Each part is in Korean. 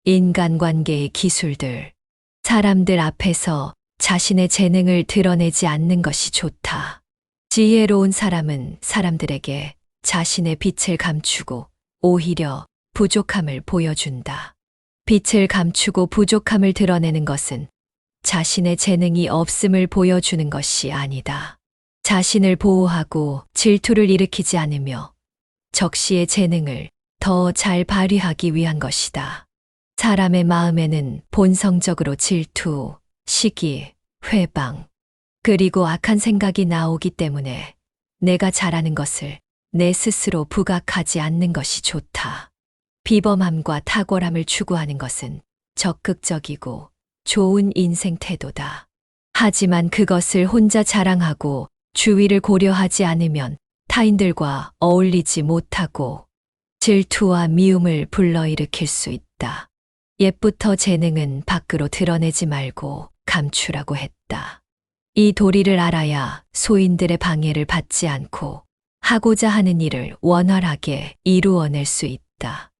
인간관계의 기술들. 사람들 앞에서 자신의 재능을 드러내지 않는 것이 좋다. 지혜로운 사람은 사람들에게 자신의 빛을 감추고 오히려 부족함을 보여준다. 빛을 감추고 부족함을 드러내는 것은 자신의 재능이 없음을 보여주는 것이 아니다. 자신을 보호하고 질투를 일으키지 않으며 적시의 재능을 더 잘 발휘하기 위한 것이다. 사람의 마음에는 본성적으로 질투, 시기, 회방, 그리고 악한 생각이 나오기 때문에 내가 잘하는 것을 내 스스로 부각하지 않는 것이 좋다. 비범함과 탁월함을 추구하는 것은 적극적이고 좋은 인생 태도다. 하지만 그것을 혼자 자랑하고 주위를 고려하지 않으면 타인들과 어울리지 못하고 질투와 미움을 불러일으킬 수 있다. 옛부터 재능은 밖으로 드러내지 말고 감추라고 했다. 이 도리를 알아야 소인들의 방해를 받지 않고 하고자 하는 일을 원활하게 이루어낼 수 있다.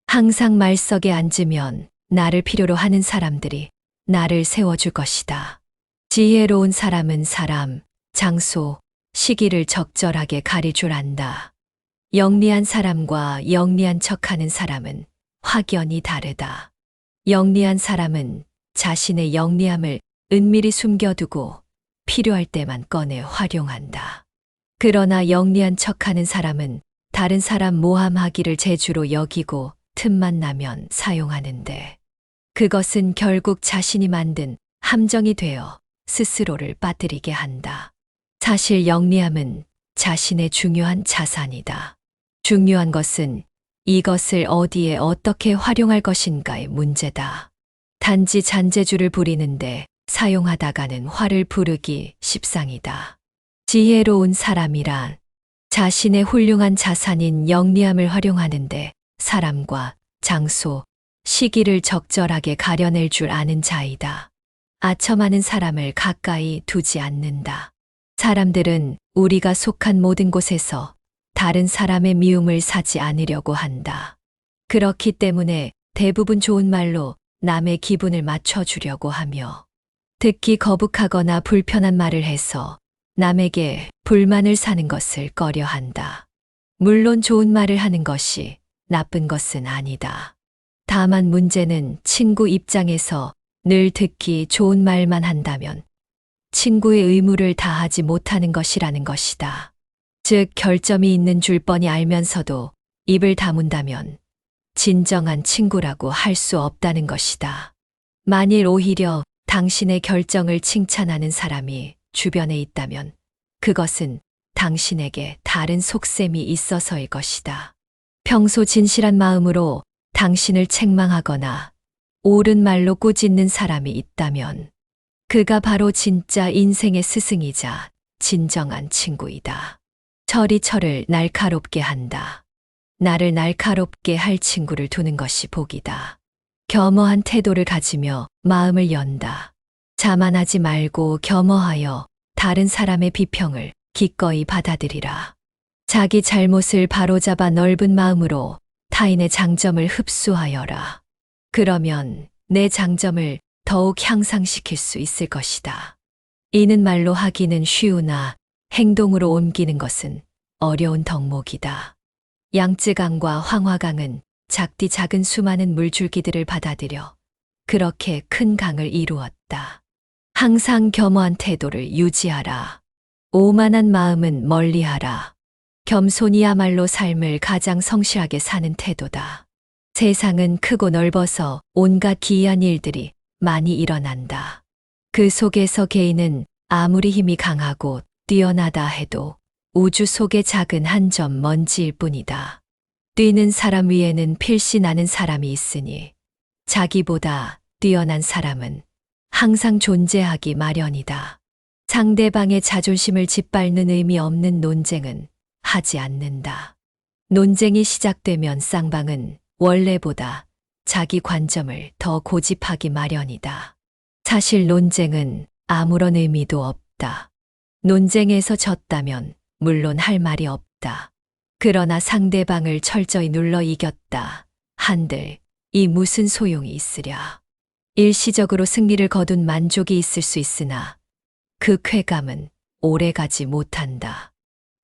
항상 말석에 앉으면 나를 필요로 하는 사람들이 나를 세워줄 것이다. 지혜로운 사람은 사람, 장소, 시기를 적절하게 가릴 줄 안다. 영리한 사람과 영리한 척하는 사람은 확연히 다르다. 영리한 사람은 자신의 영리함을 은밀히 숨겨두고 필요할 때만 꺼내 활용한다. 그러나 영리한 척하는 사람은 다른 사람 모함하기를 재주로 여기고 틈만 나면 사용하는데 그것은 결국 자신이 만든 함정이 되어 스스로를 빠뜨리게 한다. 사실 영리함은 자신의 중요한 자산이다. 중요한 것은 이것을 어디에 어떻게 활용할 것인가의 문제다. 단지 잔재주를 부리는데 사용하다가는 화를 부르기 십상이다. 지혜로운 사람이란 자신의 훌륭한 자산인 영리함을 활용하는데 사람과 장소, 시기를 적절하게 가려낼 줄 아는 자이다. 아첨하는 사람을 가까이 두지 않는다. 사람들은 우리가 속한 모든 곳에서 다른 사람의 미움을 사지 않으려고 한다. 그렇기 때문에 대부분 좋은 말로 남의 기분을 맞춰주려고 하며 듣기 거북하거나 불편한 말을 해서 남에게 불만을 사는 것을 꺼려한다. 물론 좋은 말을 하는 것이 나쁜 것은 아니다. 다만 문제는 친구 입장에서 늘 듣기 좋은 말만 한다면 친구의 의무를 다하지 못하는 것이라는 것이다. 즉 결점이 있는 줄 뻔히 알면서도 입을 다문다면 진정한 친구라고 할 수 없다는 것이다. 만일 오히려 당신의 결정을 칭찬하는 사람이 주변에 있다면 그것은 당신에게 다른 속셈이 있어서일 것이다. 평소 진실한 마음으로 당신을 책망하거나 옳은 말로 꾸짖는 사람이 있다면 그가 바로 진짜 인생의 스승이자 진정한 친구이다. 철이 철을 날카롭게 한다. 나를 날카롭게 할 친구를 두는 것이 복이다. 겸허한 태도를 가지며 마음을 연다. 자만하지 말고 겸허하여 다른 사람의 비평을 기꺼이 받아들이라. 자기 잘못을 바로잡아 넓은 마음으로 타인의 장점을 흡수하여라. 그러면 내 장점을 더욱 향상시킬 수 있을 것이다. 이는 말로 하기는 쉬우나 행동으로 옮기는 것은 어려운 덕목이다. 양쯔강과 황화강은 작디 작은 수많은 물줄기들을 받아들여 그렇게 큰 강을 이루었다. 항상 겸허한 태도를 유지하라. 오만한 마음은 멀리하라. 겸손이야말로 삶을 가장 성실하게 사는 태도다. 세상은 크고 넓어서 온갖 기이한 일들이 많이 일어난다. 그 속에서 개인은 아무리 힘이 강하고 뛰어나다 해도 우주 속의 작은 한 점 먼지일 뿐이다. 뛰는 사람 위에는 필시 나는 사람이 있으니 자기보다 뛰어난 사람은 항상 존재하기 마련이다. 상대방의 자존심을 짓밟는 의미 없는 논쟁은 하지 않는다. 논쟁이 시작되면 쌍방은 원래보다 자기 관점을 더 고집하기 마련이다. 사실 논쟁은 아무런 의미도 없다. 논쟁에서 졌다면 물론 할 말이 없다. 그러나 상대방을 철저히 눌러 이겼다 한들 이 무슨 소용이 있으랴. 일시적으로 승리를 거둔 만족이 있을 수 있으나 그 쾌감은 오래가지 못한다.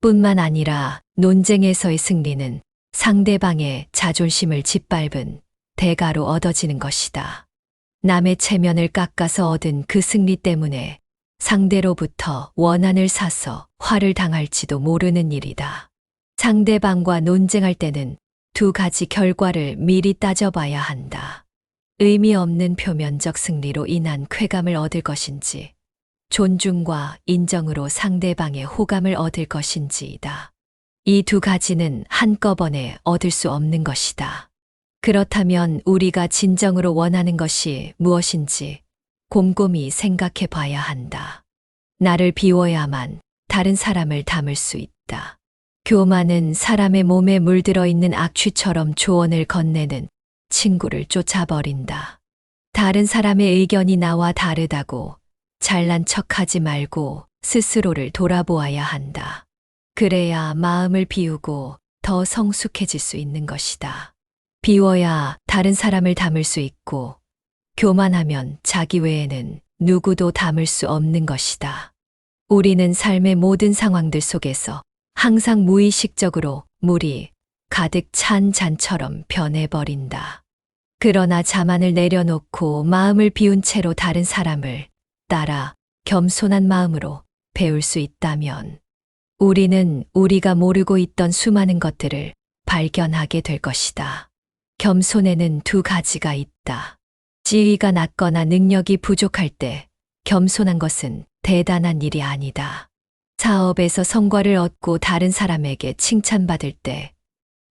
뿐만 아니라 논쟁에서의 승리는 상대방의 자존심을 짓밟은 대가로 얻어지는 것이다. 남의 체면을 깎아서 얻은 그 승리 때문에 상대로부터 원한을 사서 화를 당할지도 모르는 일이다. 상대방과 논쟁할 때는 두 가지 결과를 미리 따져봐야 한다. 의미 없는 표면적 승리로 인한 쾌감을 얻을 것인지, 존중과 인정으로 상대방의 호감을 얻을 것인지이다. 이 두 가지는 한꺼번에 얻을 수 없는 것이다. 그렇다면 우리가 진정으로 원하는 것이 무엇인지 곰곰이 생각해 봐야 한다. 나를 비워야만 다른 사람을 담을 수 있다. 교만은 사람의 몸에 물들어 있는 악취처럼 조언을 건네는 친구를 쫓아버린다. 다른 사람의 의견이 나와 다르다고 잘난 척하지 말고 스스로를 돌아보아야 한다. 그래야 마음을 비우고 더 성숙해질 수 있는 것이다. 비워야 다른 사람을 담을 수 있고, 교만하면 자기 외에는 누구도 담을 수 없는 것이다. 우리는 삶의 모든 상황들 속에서 항상 무의식적으로 물이 가득 찬 잔처럼 변해버린다. 그러나 자만을 내려놓고 마음을 비운 채로 다른 사람을 따라 겸손한 마음으로 배울 수 있다면 우리는 우리가 모르고 있던 수많은 것들을 발견하게 될 것이다. 겸손에는 두 가지가 있다. 지위가 낮거나 능력이 부족할 때 겸손한 것은 대단한 일이 아니다. 사업에서 성과를 얻고 다른 사람에게 칭찬받을 때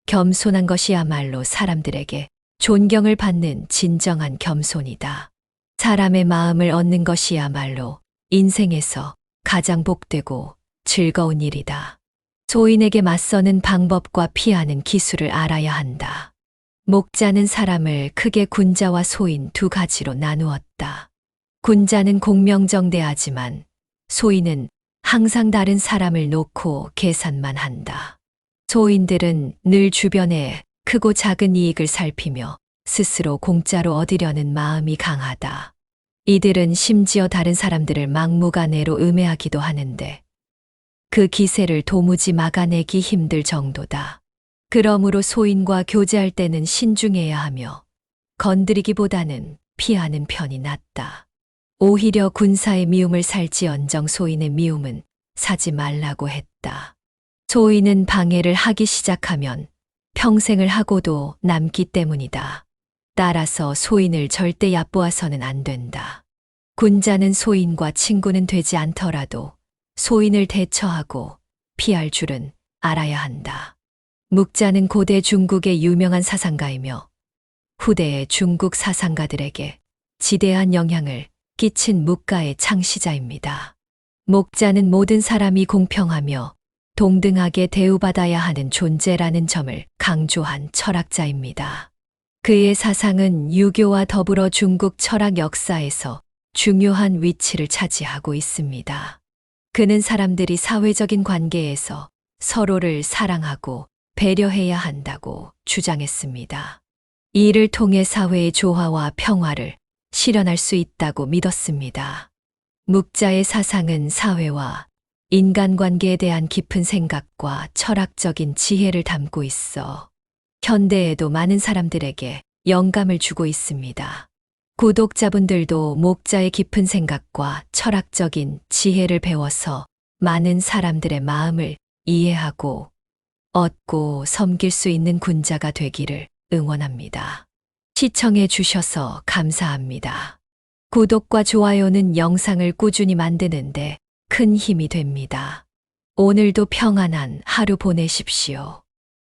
겸손한 것이야말로 사람들에게 존경을 받는 진정한 겸손이다. 사람의 마음을 얻는 것이야말로 인생에서 가장 복되고 즐거운 일이다. 소인에게 맞서는 방법과 피하는 기술을 알아야 한다. 목자는 사람을 크게 군자와 소인 두 가지로 나누었다. 군자는 공명정대하지만 소인은 항상 다른 사람을 놓고 계산만 한다. 소인들은 늘 주변에 크고 작은 이익을 살피며 스스로 공짜로 얻으려는 마음이 강하다. 이들은 심지어 다른 사람들을 막무가내로 음해하기도 하는데 그 기세를 도무지 막아내기 힘들 정도다. 그러므로 소인과 교제할 때는 신중해야 하며 건드리기보다는 피하는 편이 낫다. 오히려 군사의 미움을 살지언정 소인의 미움은 사지 말라고 했다. 소인은 방해를 하기 시작하면 평생을 하고도 남기 때문이다. 따라서 소인을 절대 얕보아서는 안 된다. 군자는 소인과 친구는 되지 않더라도 소인을 대처하고 피할 줄은 알아야 한다. 묵자는 고대 중국의 유명한 사상가이며 후대의 중국 사상가들에게 지대한 영향을 끼친 묵가의 창시자입니다. 목자는 모든 사람이 공평하며 동등하게 대우받아야 하는 존재라는 점을 강조한 철학자입니다. 그의 사상은 유교와 더불어 중국 철학 역사에서 중요한 위치를 차지하고 있습니다. 그는 사람들이 사회적인 관계에서 서로를 사랑하고 배려해야 한다고 주장했습니다. 이를 통해 사회의 조화와 평화를 실현할 수 있다고 믿었습니다. 묵자의 사상은 사회와 인간관계에 대한 깊은 생각과 철학적인 지혜를 담고 있어 현대에도 많은 사람들에게 영감을 주고 있습니다. 구독자분들도 묵자의 깊은 생각과 철학적인 지혜를 배워서 많은 사람들의 마음을 이해하고 얻고 섬길 수 있는 군자가 되기를 응원합니다. 시청해 주셔서 감사합니다. 구독과 좋아요는 영상을 꾸준히 만드는데 큰 힘이 됩니다. 오늘도 평안한 하루 보내십시오.